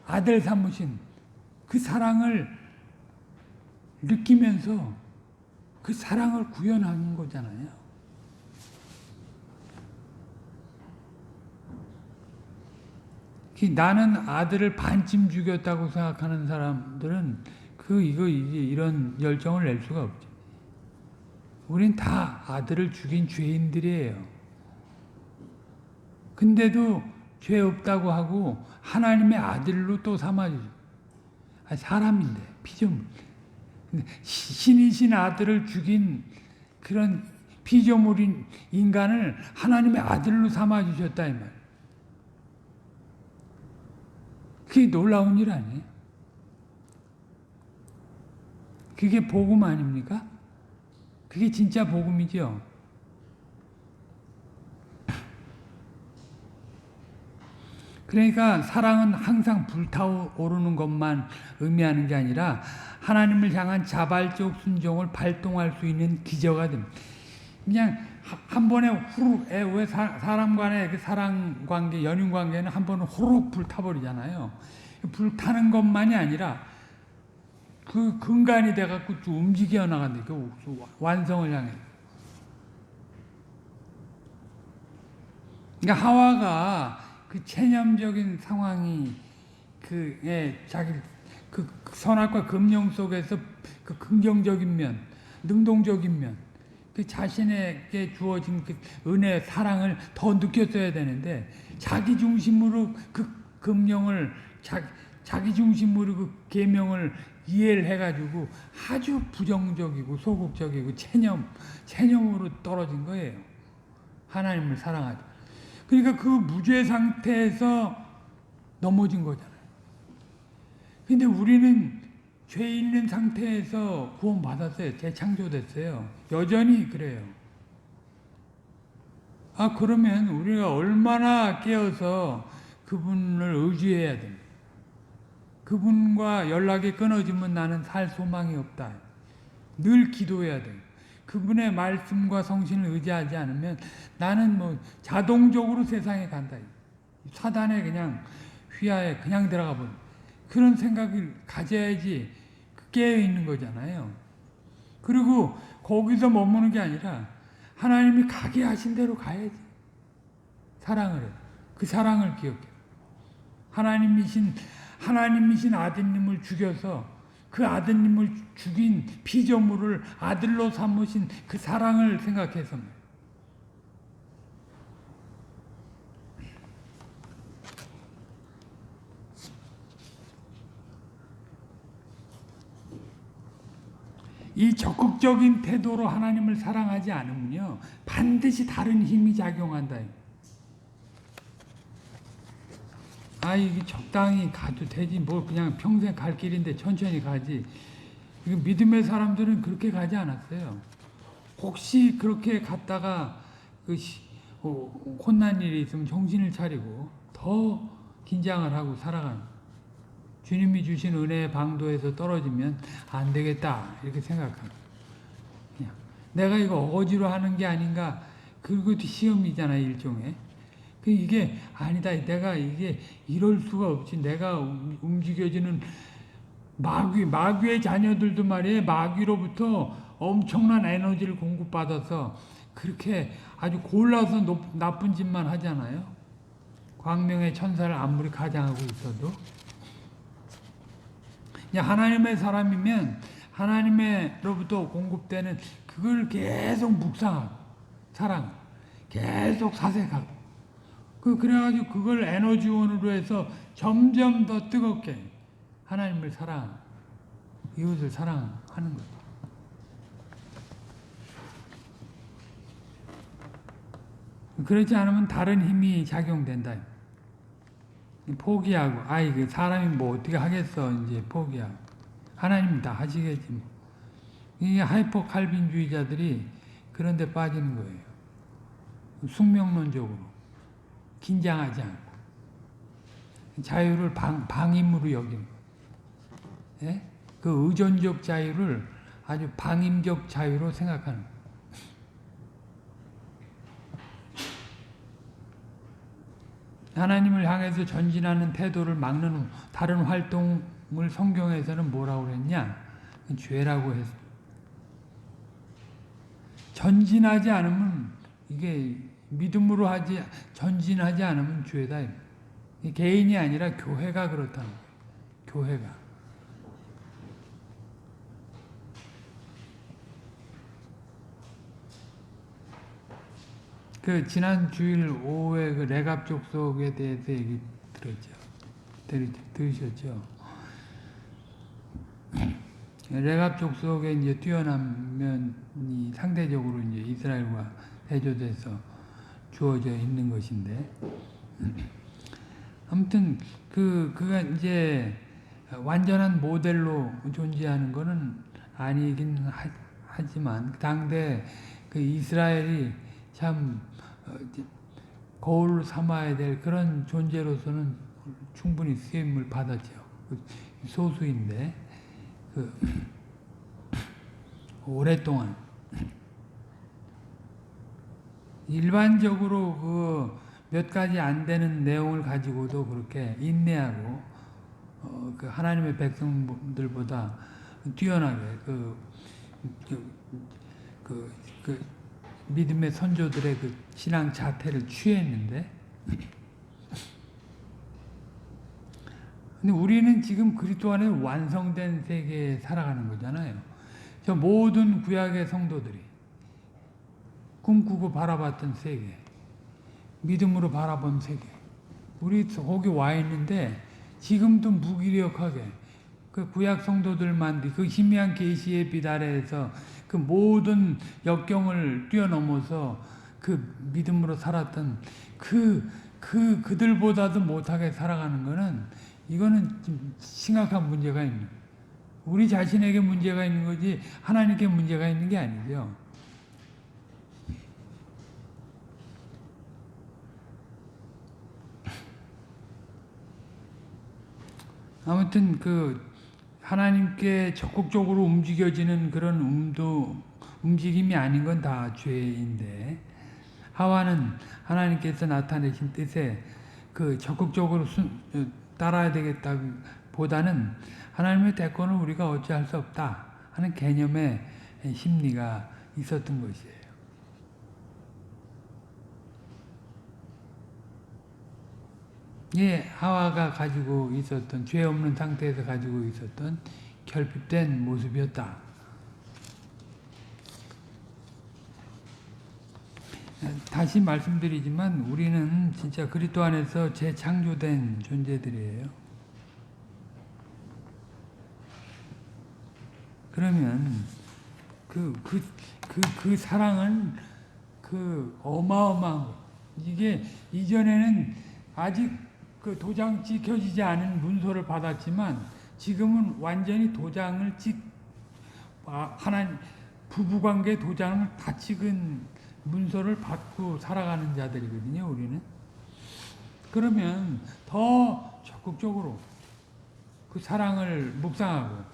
아들 삼으신 그 사랑을 느끼면서 그 사랑을 구현하는 거잖아요. 나는 아들을 반쯤 죽였다고 생각하는 사람들은 이런 열정을 낼 수가 없죠. 우린 다 아들을 죽인 죄인들이에요. 근데도 죄 없다고 하고 하나님의 아들로 또 삼아주죠. 사람인데 피조물. 신이신 아들을 죽인 그런 피조물인 인간을 하나님의 아들로 삼아주셨다 이 말. 그게 놀라운 일 아니에요? 그게 복음 아닙니까? 그게 진짜 복음이죠. 그러니까 사랑은 항상 불타오르는 것만 의미하는 게 아니라 하나님을 향한 자발적 순종을 발동할 수 있는 기저가 됩니다. 그냥 한 번에 후룩, 왜 사람 간의 그 사랑 관계, 연인 관계는 한 번에 후룩 불타버리잖아요. 불타는 것만이 아니라 그 근간이 돼갖고 쭉 움직여 나간다. 그 완성을 향해. 그러니까 하와가 그 체념적인 상황이 자기 그 선악과 금령 속에서 그 긍정적인 면, 능동적인 면, 그 자신에게 주어진 그 은혜, 사랑을 더 느꼈어야 되는데 자기 중심으로 그 금령을 자기 중심으로 그 계명을 이해를 해가지고 아주 부정적이고 소극적이고 체념으로 떨어진 거예요. 하나님을 사랑하죠. 그러니까 그 무죄 상태에서 넘어진 거잖아요. 근데 우리는 죄 있는 상태에서 구원받았어요. 재창조됐어요. 여전히 그래요. 그러면 우리가 얼마나 깨어서 그분을 의지해야 됩니다. 그분과 연락이 끊어지면 나는 살 소망이 없다. 늘 기도해야 돼요. 그분의 말씀과 성신을 의지하지 않으면 나는 뭐 자동적으로 세상에 간다. 사단에 그냥 휘하에 그냥 들어가 버려. 그런 생각을 가져야지 깨어있는 거잖아요. 그리고 거기서 머무는 게 아니라 하나님이 가게 하신 대로 가야지. 사랑을 해. 그 사랑을 기억해. 하나님이신 아드님을 죽여서 그 아드님을 죽인 피조물을 아들로 삼으신 그 사랑을 생각해서 이 적극적인 태도로 하나님을 사랑하지 않으면요 반드시 다른 힘이 작용한다. 이게 적당히 가도 되지 뭐 그냥 평생 갈 길인데 천천히 가지. 믿음의 사람들은 그렇게 가지 않았어요. 혹시 그렇게 갔다가 혼난 일이 있으면 정신을 차리고 더 긴장을 하고 살아가는. 주님이 주신 은혜의 방도에서 떨어지면 안 되겠다 이렇게 생각합니다. 내가 이거 어거지로 하는 게 아닌가. 그것도 시험이잖아요, 일종의. 이게 아니다. 내가 이게 이럴 수가 없지. 내가 움직여지는 마귀의 자녀들도 말이에요. 마귀로부터 엄청난 에너지를 공급받아서 그렇게 아주 골라서 나쁜 짓만 하잖아요. 광명의 천사를 아무리 가장하고 있어도. 하나님의 사람이면 하나님으로부터 공급되는 그걸 계속 묵상하고 사랑 계속 사색하고 그래가지고 그걸 에너지원으로 해서 점점 더 뜨겁게 하나님을 사랑, 이웃을 사랑하는 거죠. 그렇지 않으면 다른 힘이 작용된다. 포기하고, 이게 사람이 뭐 어떻게 하겠어, 이제 포기하고. 하나님 다 하시겠지 뭐. 이 하이퍼 칼빈주의자들이 그런 데 빠지는 거예요. 숙명론적으로. 긴장하지 않고 자유를 방임으로 여기는 거예요. 예? 그 의존적 자유를 아주 방임적 자유로 생각하는 거예요. 하나님을 향해서 전진하는 태도를 막는 다른 활동을 성경에서는 뭐라고 그랬냐? 죄라고 했어. 전진하지 않으면 이게 믿음으로 전진하지 않으면 죄다. 개인이 아니라 교회가 그렇다는 거예요. 교회가. 지난 주일 오후에 레갑 족속에 대해서 얘기 들으셨죠? 레갑 족속에 이제 뛰어난 면이 상대적으로 이제 이스라엘과 대조돼서 주어져 있는 것인데, 아무튼 그가 이제 완전한 모델로 존재하는 것은 아니긴 하지만 당대 그 이스라엘이 참 거울 삼아야 될 그런 존재로서는 충분히 쓰임을 받았죠. 소수인데 오랫동안 일반적으로 몇 가지 안 되는 내용을 가지고도 그렇게 인내하고 그 하나님의 백성들보다 뛰어나게 믿음의 선조들의 그 신앙 자태를 취했는데 근데 우리는 지금 그리스도 안에 완성된 세계에 살아가는 거잖아요. 저 모든 구약의 성도들이 꿈꾸고 바라봤던 세계, 믿음으로 바라본 세계, 우리 거기 와 있는데 지금도 무기력하게 그 구약 성도들만 그 희미한 계시의 빛 아래에서 그 모든 역경을 뛰어넘어서 그 믿음으로 살았던 그들보다도 못하게 살아가는 거는 이거는 좀 심각한 문제가 있는 거예요. 우리 자신에게 문제가 있는 거지 하나님께 문제가 있는 게 아니죠. 아무튼 하나님께 적극적으로 움직여지는 그런 움직임이 아닌 건 다 죄인데, 하와는 하나님께서 나타내신 뜻에 적극적으로 따라야 되겠다 보다는 하나님의 대권을 우리가 어찌할 수 없다 하는 개념의 심리가 있었던 것이에요. 예, 하와가 가지고 있었던, 죄 없는 상태에서 가지고 있었던 결핍된 모습이었다. 다시 말씀드리지만 우리는 진짜 그리스도 안에서 재창조된 존재들이에요. 그러면 그 사랑은 어마어마한 거. 이게 이전에는 아직 도장 찍혀지지 않은 문서를 받았지만 지금은 완전히 도장을 하나님 부부관계 도장을 다 찍은 문서를 받고 살아가는 자들이거든요, 우리는. 그러면 더 적극적으로 그 사랑을 묵상하고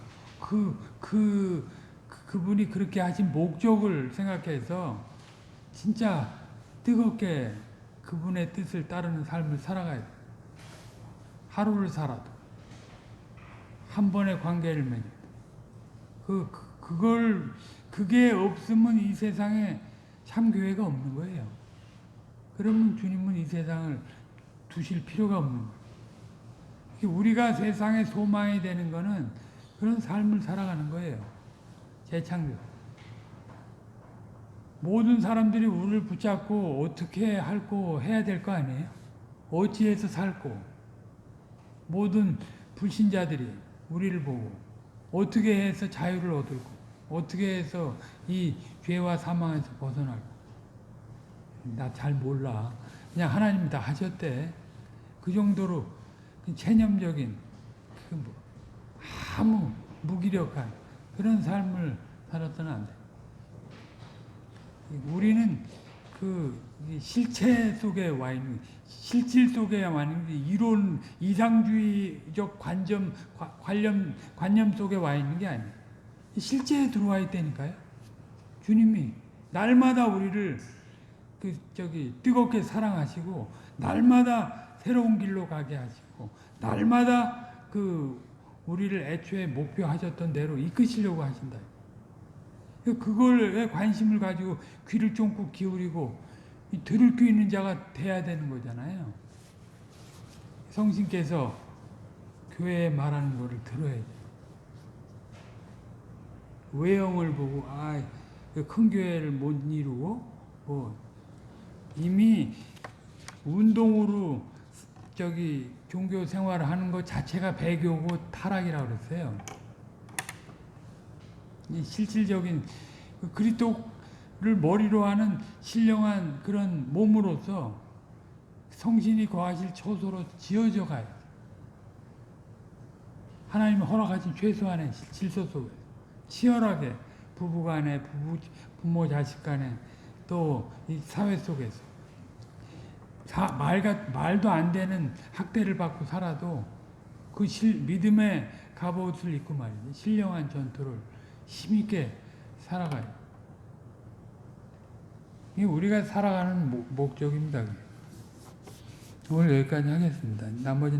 그분이 그렇게 하신 목적을 생각해서 진짜 뜨겁게 그분의 뜻을 따르는 삶을 살아가야 돼. 하루를 살아도 한 번의 관계를 맺어. 그게 없으면 이 세상에 참 교회가 없는 거예요. 그러면 주님은 이 세상을 두실 필요가 없는 거예요. 우리가 세상의 소망이 되는 거는 그런 삶을 살아가는 거예요. 재창조. 모든 사람들이 우리를 붙잡고 어떻게 할고 해야 될 거 아니에요? 어찌해서 살고 모든 불신자들이 우리를 보고 어떻게 해서 자유를 얻을고 어떻게 해서 이 죄와 사망에서 벗어날고 나 잘 몰라. 그냥 하나님이 다 하셨대. 그 정도로 체념적인 아무 무기력한 그런 삶을 살았서는 안 돼. 우리는 실체 속에 와 있는, 실질 속에 와 있는 이론, 이상주의적 관념 속에 와 있는 게 아니에요. 실제에 들어와 있다니까요. 주님이 날마다 우리를 뜨겁게 사랑하시고, 날마다 새로운 길로 가게 하시고, 날마다 우리를 애초에 목표하셨던 대로 이끄시려고 하신다. 그걸에 관심을 가지고 귀를 쫑긋 기울이고 들을 귀 있는 자가 돼야 되는 거잖아요. 성신께서 교회에 말하는 거를 들어야 돼. 외형을 보고 큰 교회를 못 이루고 이미 운동으로 종교 생활을 하는 것 자체가 배교고 타락이라고 그랬어요. 이 실질적인 그리스도를 머리로 하는 신령한 그런 몸으로서 성신이 거하실 처소로 지어져 가요. 하나님이 허락하신 최소한의 질서 속에 치열하게 부부간에 부모 자식 간에 또 이 사회 속에서 말도 안 되는 학대를 받고 살아도 믿음의 갑옷을 입고 말이지 신령한 전투를 힘있게 살아가요. 이게 우리가 살아가는 목적입니다. 오늘 여기까지 하겠습니다. 나머지는